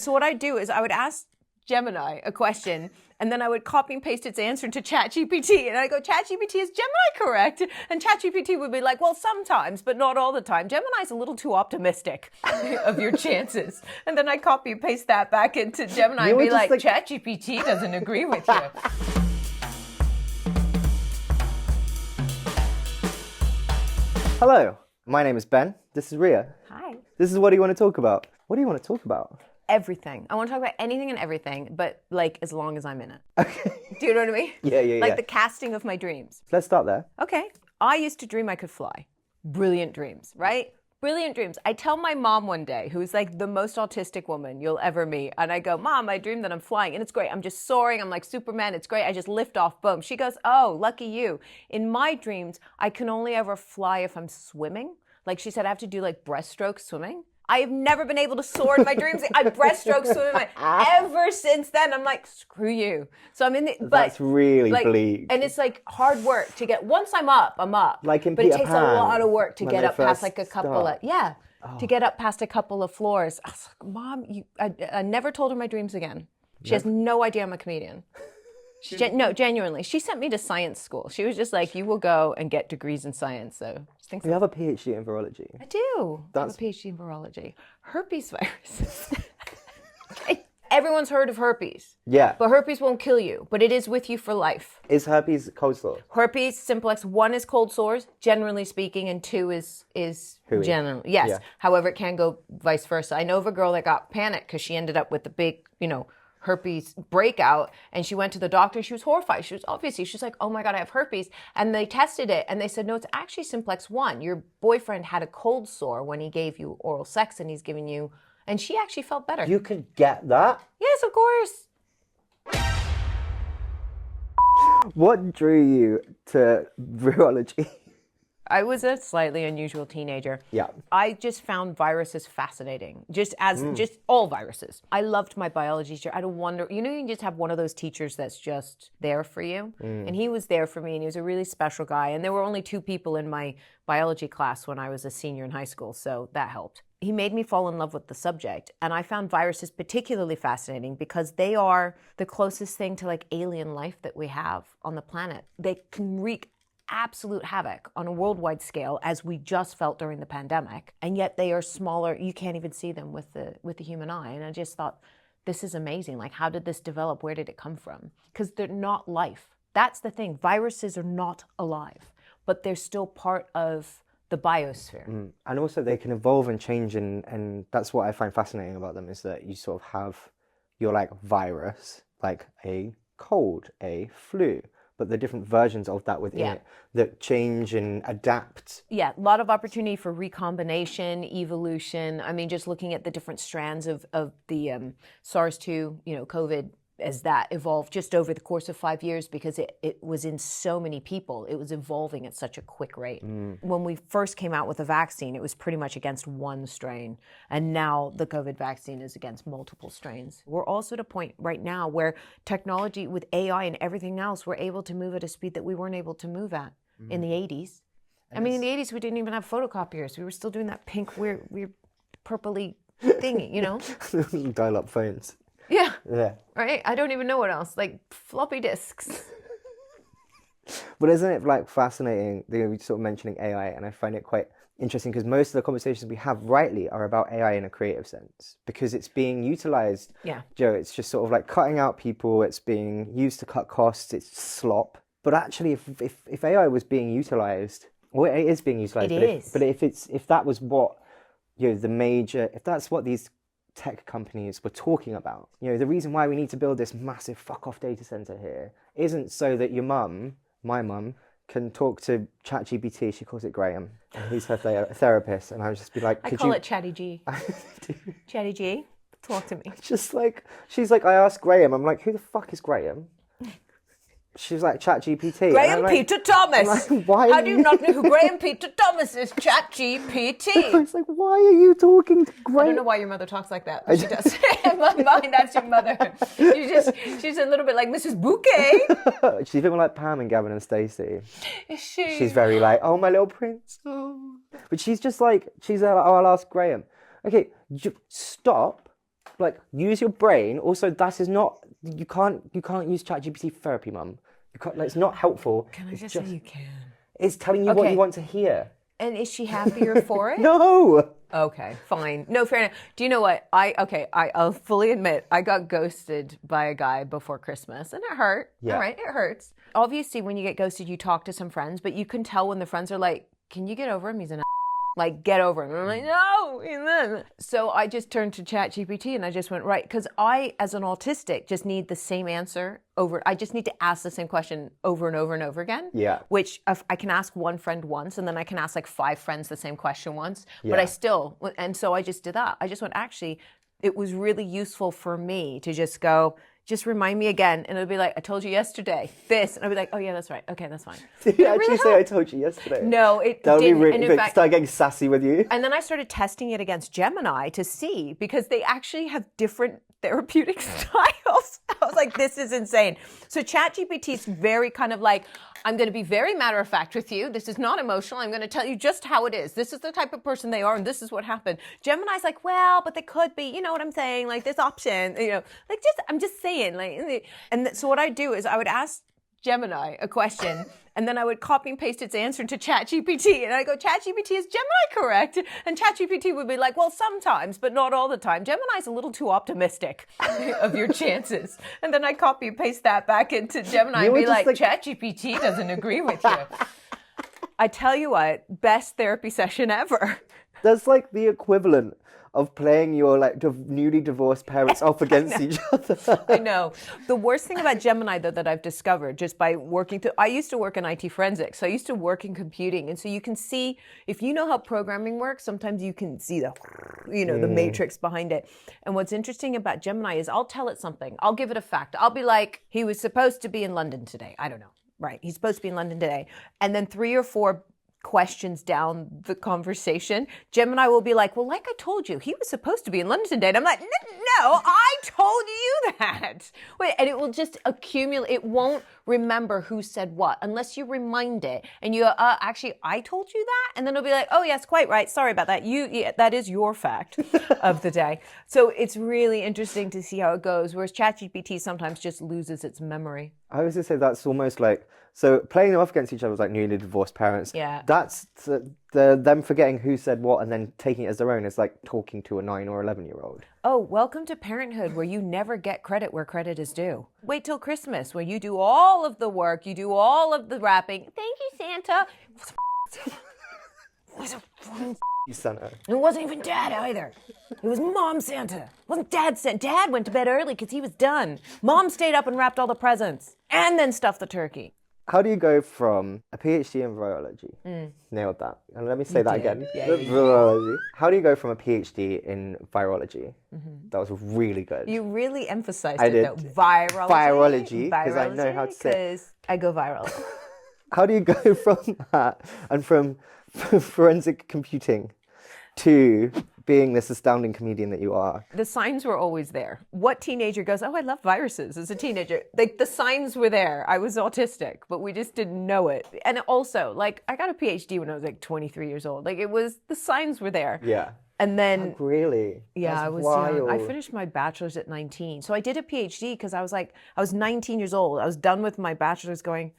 so what I'd do is I would ask Gemini a question, and then I would copy and paste its answer to ChatGPT. And I go, ChatGPT, is Gemini correct? And ChatGPT would be like, well, sometimes, but not all the time. Gemini's a little too optimistic of your chances. And then I copy and paste that back into Gemini and be like, ChatGPT doesn't agree with you. Hello, my name is Ben. This is Ria. Hi. This is What Do You Want to Talk About? What do you want to talk about? Everything. I want to talk about anything and everything, but like as long as I'm in it. Okay. Do you know what I mean? Yeah. Like the casting of my dreams. Let's start there. Okay. I used to dream I could fly. Brilliant dreams, right? Brilliant dreams. I tell my mom one day, who's like the most autistic woman you'll ever meet, and I go, Mom, I dream that I'm flying, and it's great. I'm just soaring. I'm like Superman. It's great. I just lift off. Boom. She goes, oh, lucky you. In my dreams, I can only ever fly if I'm swimming. Like she said, I have to do like breaststroke swimming. I have never been able to soar in my dreams. I breaststroke swimming ever since then. I'm like, screw you. So I'm in the. But that's really bleak. And it's like hard work to get. Once I'm up, I'm up. Like in But Peter it takes Pan, a lot of work to get up past like a couple of to get up past a couple of floors. I was like, Mom, I never told her my dreams again. She has no idea I'm a comedian. No, genuinely. She sent me to science school. She was just like, you will go and get degrees in science. So you have a PhD in virology. I do. I have a PhD in virology. Herpes viruses. Okay. Everyone's heard of herpes. Yeah. But herpes won't kill you, but it is with you for life. Is herpes cold sore? Herpes simplex, 1 is cold sores, generally speaking, and 2 is general. Yes. Yeah. However, it can go vice versa. I know of a girl that got panicked because she ended up with a big, herpes breakout, and she went to the doctor. She was horrified. She's like, oh my God, I have herpes. And they tested it and they said, no, it's actually simplex 1. Your boyfriend had a cold sore when he gave you oral sex, and he's giving you, and she actually felt better. You could get that? Yes, of course. What drew you to virology? I was a slightly unusual teenager. Yeah. I just found viruses fascinating, just all viruses. I loved my biology teacher. I don't wonder, you can just have one of those teachers that's just there for you. And he was there for me, and he was a really special guy. And there were only 2 people in my biology class when I was a senior in high school, so that helped. He made me fall in love with the subject, and I found viruses particularly fascinating because they are the closest thing to like alien life that we have on the planet. They can wreak absolute havoc on a worldwide scale, as we just felt during the pandemic, and yet they are smaller. You can't even see them with the human eye. And I just thought, this is amazing. Like, how did this develop? Where did it come from? Because they're not life. That's the thing. Viruses are not alive, but they're still part of the biosphere. And also they can evolve and change, and that's what I find fascinating about them, is that you sort of have your like virus, like a cold, a flu, but the different versions of that within it that change and adapt. Yeah, a lot of opportunity for recombination, evolution. I mean, just looking at the different strands of the SARS-2, COVID, as that evolved just over the course of 5 years, because it was in so many people. It was evolving at such a quick rate. When we first came out with a vaccine, it was pretty much against one strain. And now the COVID vaccine is against multiple strains. We're also at a point right now where technology with AI and everything else, we're able to move at a speed that we weren't able to move at in the 80s. I mean, in the 80s, we didn't even have photocopiers. We were still doing that pink, weird purpley thingy, Dial-up phones. Yeah. Yeah. Right? I don't even know what else. Like floppy disks. But isn't it like fascinating, sort of mentioning AI, and I find it quite interesting because most of the conversations we have rightly are about AI in a creative sense, because it's being utilized. Yeah. Joe, it's just sort of like cutting out people. It's being used to cut costs. It's slop. But actually, if AI was being utilized, well, it is being utilized. But if that was what, if that's what these tech companies were talking about, the reason why we need to build this massive fuck off data center here isn't so that your mum, my mum, can talk to ChatGPT. She calls it Graham, and he's her therapist, and I would just be like, I call it Chatty G. Chatty G, talk to me. Just like, she's like, I asked Graham, I'm like, who the fuck is Graham? She's like, ChatGPT. Graham Peter Thomas. Like, why How do you not know who Graham Peter Thomas is? ChatGPT. It's like, why are you talking to Graham? I don't know why your mother talks like that, but she does. In my mind, that's your mother. She's a little bit like Mrs. Bouquet. She's a bit more like Pam and Gavin and Stacey. Is she? She's very like, oh, my little prince. Oh. But she's just like, oh, I'll ask Graham. Okay, stop. like, use your brain. Also, that is not, you can't use ChatGPT for therapy, mum. You can't, like, it's not helpful. Can I just say you can? It's telling you what you want to hear. And is she happier for it? No. Okay, fine. No, fair enough. Do you know what? I'll fully admit I got ghosted by a guy before Christmas, and it hurt. Yeah. All right, it hurts. Obviously, when you get ghosted, you talk to some friends, but you can tell when the friends are like, "Can you get over him? He's an like, get over him." And I'm like, no, he's not. So I just turned to ChatGPT and I just went, right, because I, as an autistic, just need the same answer over. I just need to ask the same question over and over and over again. Yeah. Which I can ask one friend once, and then I can ask like 5 friends the same question once. Yeah. But I still, and so I just did that. I just went, actually, it was really useful for me to just go, just remind me again. And it'll be like, I told you yesterday this. And I'll be like, oh yeah, that's right. Okay, that's fine. Did you actually say I told you yesterday? No, it That would didn't. be really, And in fact, start getting sassy with you. and then I started testing it against Gemini to see, because they actually have different therapeutic styles. I was like, this is insane. So ChatGPT is very kind of like, I'm going to be very matter of fact with you. This is not emotional. I'm going to tell you just how it is. This is the type of person they are, and this is what happened. Gemini's like, well, but they could be, you know what I'm saying? Like, this option, you know, like, I'm just saying, like, and so what I do is I would ask Gemini a question, and then I would copy and paste its answer to ChatGPT, and I go, ChatGPT, is Gemini correct? And ChatGPT would be like, well, sometimes, but not all the time. Gemini's a little too optimistic of your chances. And then I copy and paste that back into Gemini and be like, ChatGPT doesn't agree with you. I tell you what, best therapy session ever. That's like the equivalent of playing your like newly divorced parents off against each other. I know. The worst thing about Gemini, though, that I've discovered just by working through, I used to work in IT forensics, so I used to work in computing, and so you can see, if you know how programming works, sometimes you can see the, you know, the matrix behind it. And what's interesting about Gemini is I'll tell it something. I'll give it a fact. I'll be like, he was supposed to be in London today. I don't know. Right. He's supposed to be in London today. And then 3 or 4 questions down the conversation, Gemini will be like, well, like I told you, he was supposed to be in London today. And I'm like, no, I told you that. Wait, and it will just accumulate. It won't remember who said what unless you remind it. And you actually, I told you that. And then it'll be like, oh, yes, quite right. Sorry about that. That is your fact of the day. So it's really interesting to see how it goes. Whereas ChatGPT sometimes just loses its memory. I was going to say that's almost like, so playing them off against each other was like newly divorced parents. Yeah. That's them forgetting who said what and then taking it as their own. It's like talking to a 9 or 11-year-old. Oh, welcome to parenthood, where you never get credit where credit is due. Wait till Christmas, where you do all of the work, you do all of the wrapping. Thank you, Santa. You Santa. It wasn't even Dad either. It was Mom Santa. It wasn't Dad Santa. Dad went to bed early because he was done. Mom stayed up and wrapped all the presents and then stuffed the turkey. How do you go from a PhD in virology? Nailed that. And let me say that again. Yeah, virology. How do you go from a PhD in virology? That was really good. You really emphasized I it, did. though. Virology. Virology, because I know how to say it. Because I go viral. How do you go from that and from forensic computing to being this astounding comedian that you are? The signs were always there. What teenager goes, oh, I love viruses as a teenager? Like, the signs were there. I was autistic, but we just didn't know it. And also, like, I got a PhD when I was like 23 years old. Like, it was, the signs were there. Yeah. And then, really? yeah, That's I was wild. young. I finished my bachelor's at 19. So I did a PhD because I was 19 years old. I was done with my bachelor's going,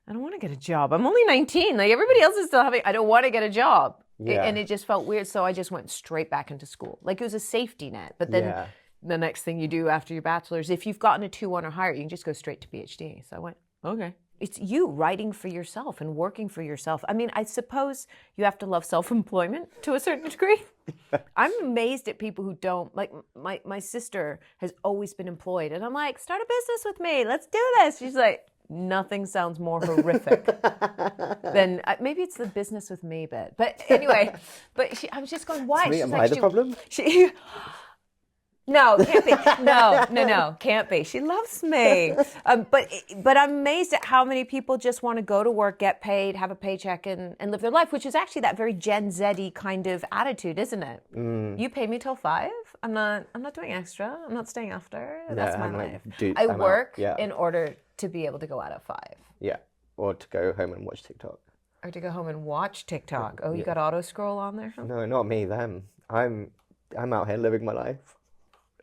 I don't want to get a job. I'm only 19. Like, everybody else is still having, I don't want to get a job. Yeah. And it just felt weird. So I just went straight back into school. Like, it was a safety net. But then the next thing you do after your bachelor's, if you've gotten a 2-1 or higher, you can just go straight to PhD. So I went, okay. It's you writing for yourself and working for yourself. I mean, I suppose you have to love self-employment to a certain degree. I'm amazed at people who don't. Like, my sister has always been employed. And I'm like, start a business with me. Let's do this. She's like, nothing sounds more horrific than, maybe it's the business with me bit. But anyway, I was just going, why? Am I the problem? No, can't be. No, can't be. She loves me. But I'm amazed at how many people just want to go to work, get paid, have a paycheck, and live their life, which is actually that very Gen Z-y kind of attitude, isn't it? You pay me till 5. I'm not doing extra. I'm not staying after. That's my life. I work in order to be able to go out at 5. Yeah, or to go home and watch TikTok. Or to go home and watch TikTok. Oh, you got auto scroll on there? No, not me. Them. I'm out here living my life.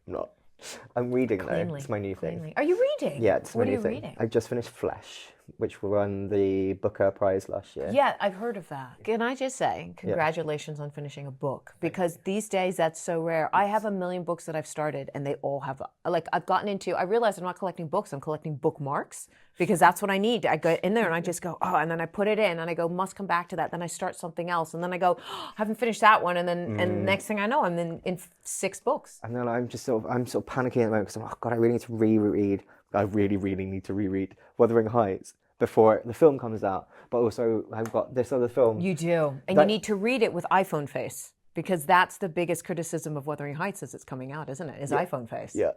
I'm not. I'm reading Cleanly. though. It's my new thing. Cleanly. Are you reading? Yeah, it's my What are new you thing. reading? I just finished Flesh, which won the Booker Prize last year. Yeah, I've heard of that. Can I just say, congratulations on finishing a book, because these days that's so rare. I have a million books that I've started and they all have, like, I've gotten into, I realized I'm not collecting books, I'm collecting bookmarks, because that's what I need. I go in there and I just go, oh, and then I put it in and I go, must come back to that. Then I start something else. And then I go, oh, haven't finished that one. And then and next thing I know, I'm in 6 books. And then I'm sort of panicking at the moment because I'm like, oh God, I really need to reread. I really, really need to reread Wuthering Heights before the film comes out. But also I've got this other film. You do. And you need to read it with iPhone face, because that's the biggest criticism of Wuthering Heights as it's coming out, isn't it? Is iPhone face. Yeah.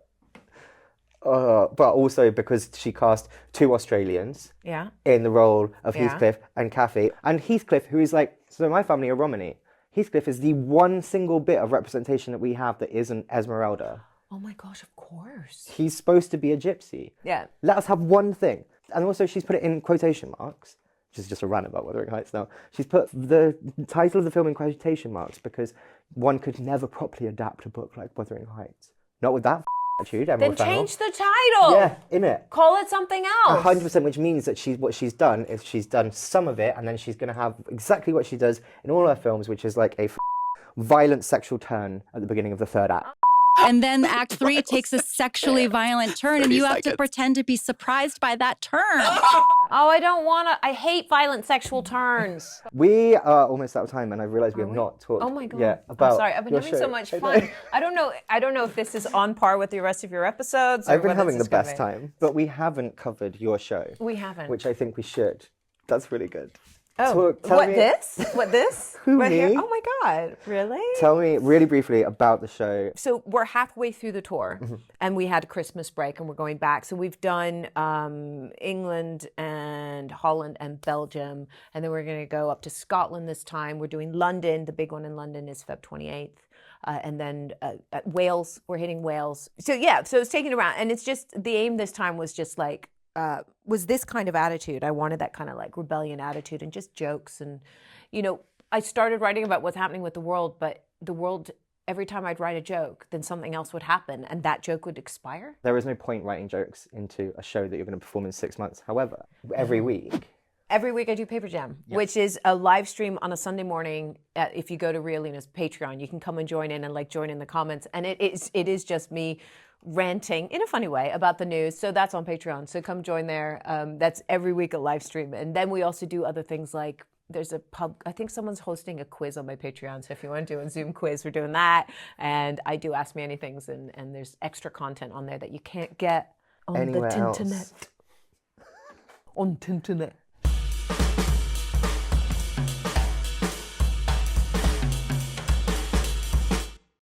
But also because she cast 2 Australians in the role of Heathcliff and Kathy. And Heathcliff, who is like, so my family are Romany. Heathcliff is the one single bit of representation that we have that isn't Esmeralda. Oh my gosh, of course. He's supposed to be a gypsy. Yeah. Let us have one thing. And also she's put it in quotation marks, which is just a rant about Wuthering Heights now. She's put the title of the film in quotation marks because one could never properly adapt a book like Wuthering Heights. Not with that attitude, Emerald Fennell. Then change the title. Yeah, innit? Call it something else. 100%, which means that what she's done is she's done some of it, and then she's going to have exactly what she does in all her films, which is like a violent sexual turn at the beginning of the 3rd act. And then Act 3 takes a sexually violent turn, and you have to pretend to be surprised by that turn. Oh, I don't want to. I hate violent sexual turns. We are almost out of time, and I realised we have not talked. Oh my God. Yeah, about I'm sorry. I've been having so much fun. I don't know if this is on par with the rest of your episodes. I've been having the best time, but we haven't covered your show. We haven't. Which I think we should. That's really good. Oh, What this? Who, right me? here? Oh my God, really? Tell me really briefly about the show. So we're halfway through the tour, and we had a Christmas break, and we're going back. So we've done England and Holland and Belgium, and then we're going to go up to Scotland this time. We're doing London. The big one in London is Feb 28th. And then at Wales, we're hitting Wales. So yeah, so it's taking around, and it's just, the aim this time was just like, was this kind of attitude. I wanted that kind of like rebellion attitude and just jokes. And, you know, I started writing about what's happening with the world, but the world, every time I'd write a joke, then something else would happen and that joke would expire. There is no point writing jokes into a show that you're going to perform in 6 months. However, every week I do Paper Jam, which is a live stream on a Sunday morning. If you go to Ria Lina's Patreon, you can come and join in and like join in the comments. And it is just me ranting in a funny way about the news. So that's on Patreon. So come join there. That's every week a live stream. And then we also do other things like there's a pub. I think someone's hosting a quiz on my Patreon. So if you want to do a Zoom quiz, we're doing that. And I do Ask Me Anythings. And there's extra content on there that you can't get on anywhere the else. Tinternet. On Tinternet.